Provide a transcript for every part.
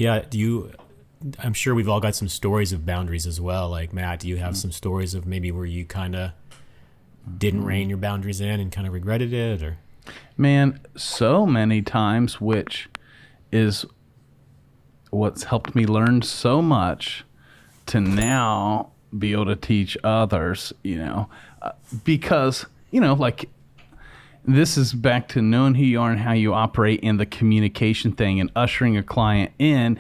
Yeah. I'm sure we've all got some stories of boundaries as well. Like, Matt, do you have some stories of maybe where you kind of didn't rein your boundaries in and kind of regretted it? Or Man, so many times, which is what's helped me learn so much to now be able to teach others, because, like, this is back to knowing who you are and how you operate in the communication thing and ushering a client in.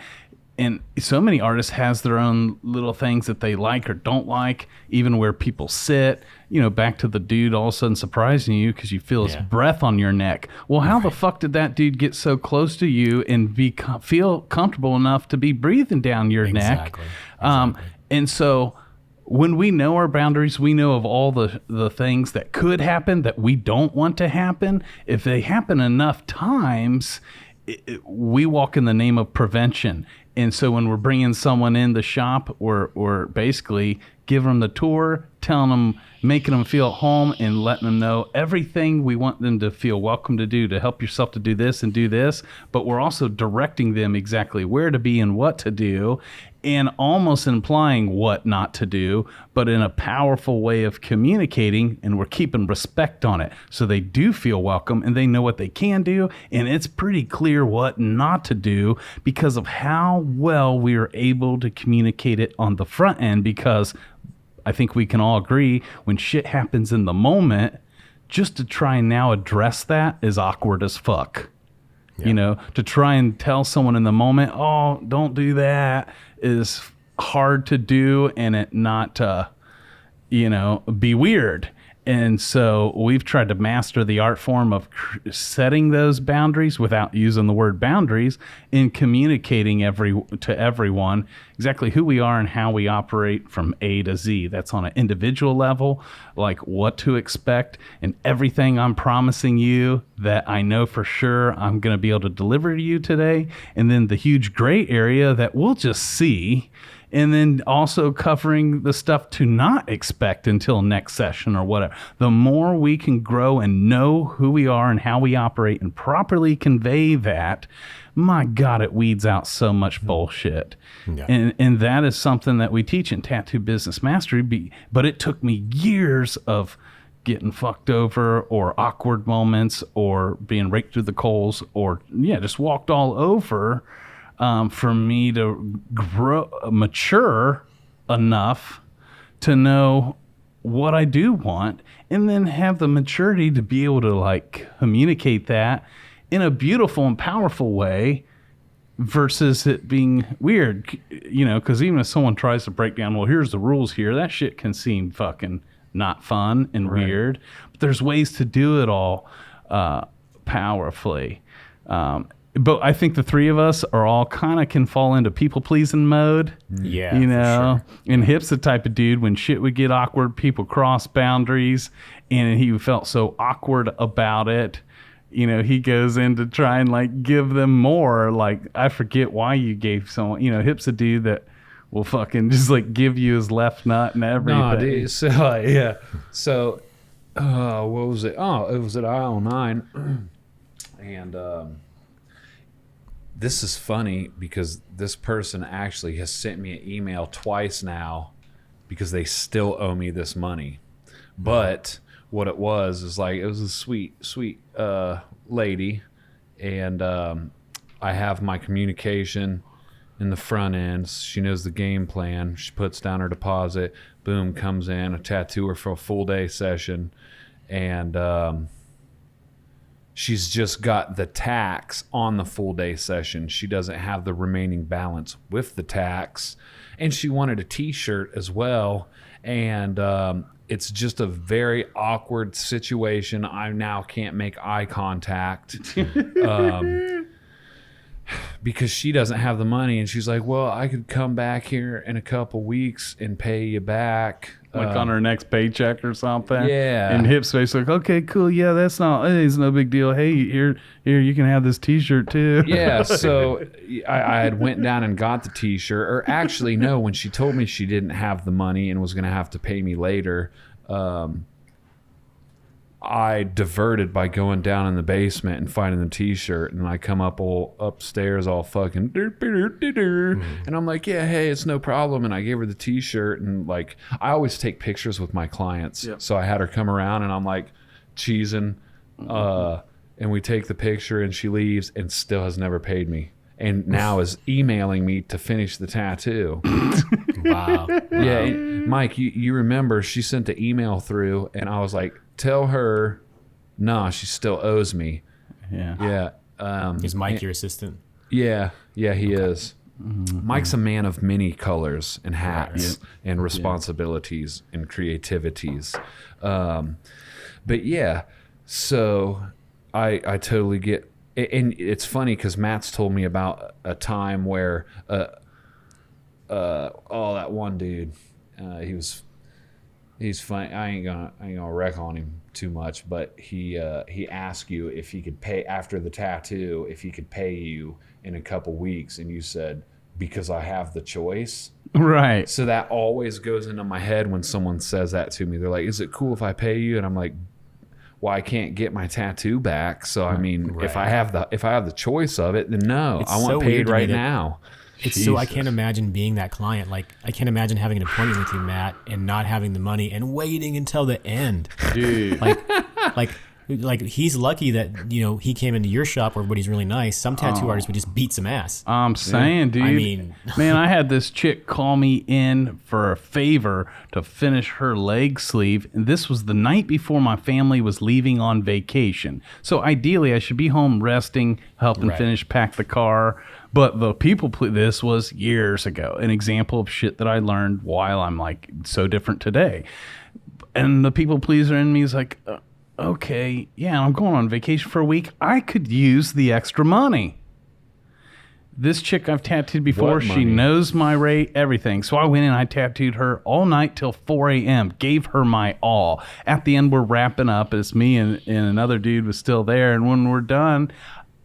And so many artists has their own little things that they like or don't like, even where people sit, back to the dude all of a sudden surprising you because you feel his breath on your neck. Well, how the fuck did that dude get so close to you and feel comfortable enough to be breathing down your neck? Exactly. And so when we know our boundaries, we know of all the things that could happen that we don't want to happen. If they happen enough times, we walk in the name of prevention. And so when we're bringing someone in the shop, we're basically giving them the tour, telling them, making them feel at home, and letting them know everything we want them to feel welcome to do, to help yourself to do this and do this. But we're also directing them exactly where to be and what to do, and almost implying what not to do, but in a powerful way of communicating, and we're keeping respect on it. So they do feel welcome and they know what they can do, and it's pretty clear what not to do because of how well we are able to communicate it on the front end. Because I think we can all agree when shit happens in the moment, just to try and now address that is awkward as fuck. Yeah. To try and tell someone in the moment, oh, don't do that, is hard to do, and it not, be weird. And so we've tried to master the art form of setting those boundaries without using the word boundaries, and communicating to everyone exactly who we are and how we operate from A to Z. That's on an individual level, like what to expect, and everything I'm promising you that I know for sure I'm going to be able to deliver to you today. And then the huge gray area that we'll just see. And then also covering the stuff to not expect until next session or whatever. The more we can grow and know who we are and how we operate and properly convey that, my God, it weeds out so much bullshit. Yeah. And that is something that we teach in Tattoo Business Mastery. But it took me years of getting fucked over, or awkward moments, or being raked through the coals, or just walked all over, for me to mature enough to know what I do want, and then have the maturity to be able to communicate that in a beautiful and powerful way, versus it being weird, because even if someone tries to break down, well, here's the rules here, that shit can seem fucking not fun and weird, but there's ways to do it all powerfully. But I think the three of us are all kind of can fall into people-pleasing mode. Yeah, for sure. And Yeah. Hip's the type of dude, when shit would get awkward, people cross boundaries, and he felt so awkward about it. He goes in to try and give them more. I forget why you gave someone, Hip's a dude that will fucking just give you his left nut and everything. No, dude. So, yeah. So, what was it? Oh, it was at aisle 9. And, this is funny because this person actually has sent me an email twice now because they still owe me this money. But what it was is it was a sweet lady, and I have my communication in the front end. She knows the game plan. She puts down her deposit. Boom, comes in, a tattooer for a full day session, and she's just got the tax on the full day session. She doesn't have the remaining balance with the tax. And she wanted a t-shirt as well. And it's just a very awkward situation. I now can't make eye contact because she doesn't have the money. And she's like, well, I could come back here in a couple weeks and pay you back. On her next paycheck or something. Yeah. And Hip's face okay, cool. Yeah, it's no big deal. Hey, here, you can have this t-shirt too. Yeah. So I had went down and got the t-shirt, or actually, no, when she told me she didn't have the money and was going to have to pay me later, I diverted by going down in the basement and finding the T-shirt, and I come up all upstairs all fucking and I'm like, yeah, hey, it's no problem. And I gave her the T-shirt, and like I always take pictures with my clients, so I had her come around, and I'm like cheesing, and we take the picture, and she leaves, and still has never paid me, and now is emailing me to finish the tattoo. Wow. Yeah, Mike, you remember she sent the email through, and I was like, tell her, nah, she still owes me. Yeah. Yeah. Is Mike your assistant? Yeah, he is. Mike's a man of many colors and hats and responsibilities and creativities. But yeah, so I totally get, and it's funny because Matt's told me about a time where, that one dude, he's funny. I ain't gonna wreck on him too much, but he asked you if he could pay after the tattoo, if he could pay you in a couple weeks, and you said, because I have the choice. Right. So that always goes into my head when someone says that to me. They're like, is it cool if I pay you? And I'm like, well, I can't get my tattoo back. So I mean, if I have the choice of it, then no, It's I want so paid weird to me right that- now. It's so I can't imagine being that client. Like I can't imagine having an appointment with you, Matt, and not having the money and waiting until the end. Dude. Like he's lucky that he came into your shop where everybody's really nice. Some tattoo artists would just beat some ass. I'm saying, dude. I mean- man, I had this chick call me in for a favor to finish her leg sleeve. And this was the night before my family was leaving on vacation. So ideally, I should be home resting, helping Right. finish, pack the car. But this was years ago. An example of shit that I learned while I'm like so different today. And the people pleaser in me is like, okay, yeah, I'm going on vacation for a week. I could use the extra money. This chick I've tattooed before, What she money? knows my rate, everything. So I went in, I tattooed her all night till 4 a.m., gave her my all. At the end, we're wrapping up. It's me and another dude was still there. And when we're done,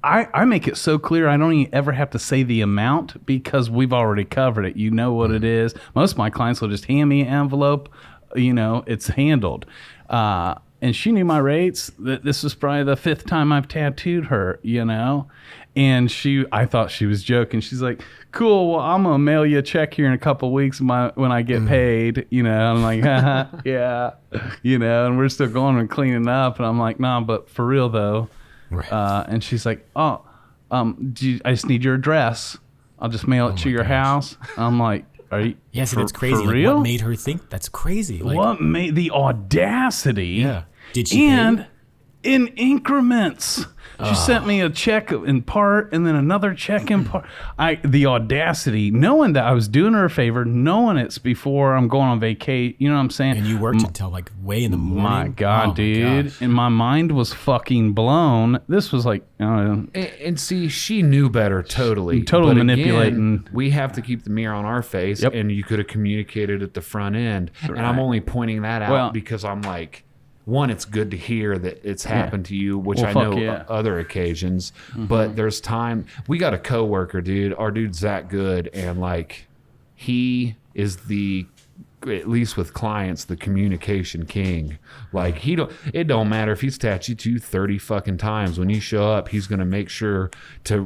I make it so clear I don't even ever have to say the amount because we've already covered it. You know what it is. Most of my clients will just hand me an envelope. It's handled. And she knew my rates. This was probably the 5th time I've tattooed her, And I thought she was joking. She's like, cool, well, I'm going to mail you a check here in a couple of weeks when I get paid. I'm like, yeah. And we're still going and cleaning up. And I'm like, nah, but for real, though. Right. And she's like, I just need your address. I'll just mail it to your house. I'm like, are you Yes, and it's crazy. For Like, real? what made her think that's crazy? Like, What made the audacity? Yeah. Did she pay And you? in increments. She sent me a check in part and then another check in part. The audacity, knowing that I was doing her a favor, knowing it's before I'm going on vacation. You know what I'm saying? And you worked until like way in the morning. My God, Oh, my dude. gosh. And my mind was fucking blown. This was like, And see, she knew better totally. Totally But manipulating. Again, we have to keep the mirror on our face, Yep. and you could have communicated at the front end. And I'm Right. only pointing that out Well- because I'm like, one, it's good to hear that it's happened to you, which Well, I fuck know yeah. other occasions. But there's time. We got a coworker, dude. Our dude's that good, and like, he is at least with clients, the communication king. Like it don't matter if he's tattooed you 30 fucking times. When you show up, he's gonna make sure to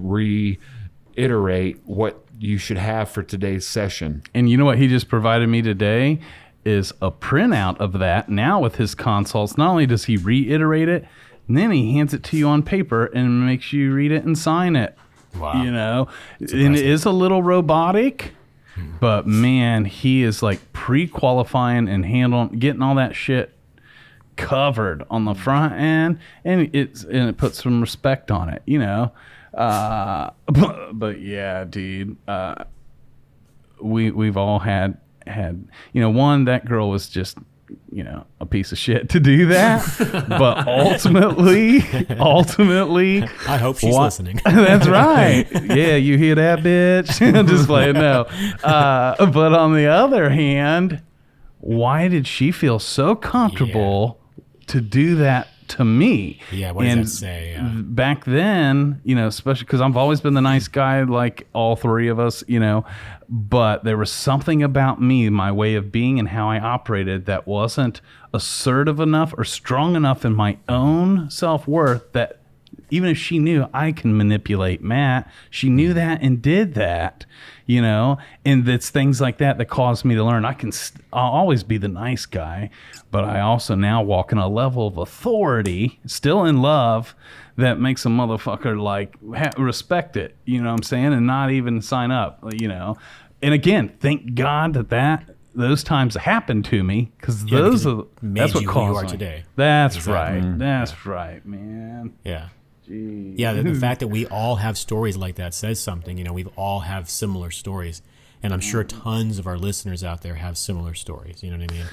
reiterate what you should have for today's session. and you know what he just provided me today is a printout of that. Now with his consults, not only does he reiterate it, and then he hands it to you on paper and makes you read it and sign it. Wow. And it is a little robotic, but man, he is like pre-qualifying and getting all that shit covered on the front end, and it puts some respect on it, but yeah, dude, we've all had one, that girl was just a piece of shit to do that, but ultimately I hope she's listening. that's right. Yeah, you hear that, bitch? I'm just playing. No. But on the other hand, why did she feel so comfortable to do that to me. Yeah, what does And that say? Yeah. back then, especially because I've always been the nice guy, like all three of us, but there was something about me, my way of being and how I operated that wasn't assertive enough or strong enough in my own self-worth that even if she knew I can manipulate Matt, she knew that and did that, and it's things like that that caused me to learn. I'll always be the nice guy, but I also now walk in a level of authority, still in love, that makes a motherfucker like respect it, you know what I'm saying, and not even sign up, And again, thank God that those times happened to me, because because that's what you who caused you are me. today. That's Exactly. right. That's right, man. Yeah. Jeez. Yeah, the fact that we all have stories like that says something. We all have similar stories. And I'm sure tons of our listeners out there have similar stories. You know what I mean?